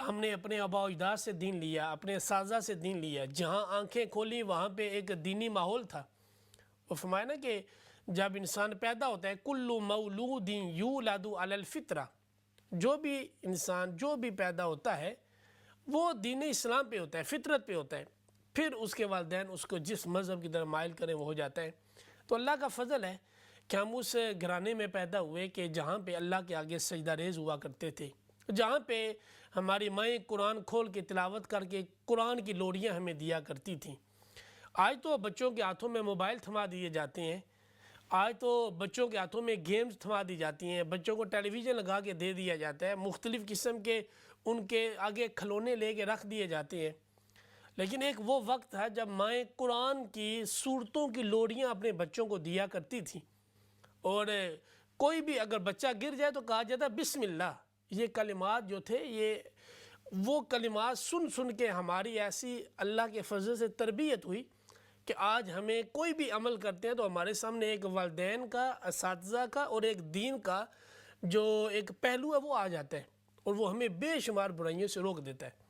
ہم نے اپنے آباء و اجداد سے دین لیا، اپنے اساتذہ سے دین لیا، جہاں آنکھیں کھولی وہاں پہ ایک دینی ماحول تھا۔ وہ فرمایا نا کہ جب انسان پیدا ہوتا ہے کل مولود یولد علی الفطرہ، جو بھی انسان جو بھی پیدا ہوتا ہے وہ دین اسلام پہ ہوتا ہے، فطرت پہ ہوتا ہے، پھر اس کے والدین اس کو جس مذہب کی طرف مائل کریں وہ ہو جاتا ہے۔ تو اللہ کا فضل ہے کہ ہم اس گھرانے میں پیدا ہوئے کہ جہاں پہ اللہ کے آگے سجدہ ریز ہوا کرتے تھے، جہاں پہ ہماری مائیں قرآن کھول کے تلاوت کر کے قرآن کی لوریاں ہمیں دیا کرتی تھیں۔ آج تو بچوں کے ہاتھوں میں موبائل تھما دیے جاتے ہیں، آج تو بچوں کے ہاتھوں میں گیمز تھما دی جاتی ہیں، بچوں کو ٹیلی ویژن لگا کے دے دیا جاتا ہے، مختلف قسم کے ان کے آگے کھلونے لے کے رکھ دیے جاتے ہیں۔ لیکن ایک وہ وقت تھا جب مائیں قرآن کی سورتوں کی لوریاں اپنے بچوں کو دیا کرتی تھیں، اور کوئی بھی اگر بچہ گر جائے تو کہا جاتا بسم اللہ۔ یہ کلمات جو تھے یہ وہ کلمات سن سن کے ہماری ایسی اللہ کے فضل سے تربیت ہوئی کہ آج ہمیں کوئی بھی عمل کرتے ہیں تو ہمارے سامنے ایک والدین کا، اساتذہ کا اور ایک دین کا جو ایک پہلو ہے وہ آ جاتا ہے، اور وہ ہمیں بے شمار برائیوں سے روک دیتا ہے۔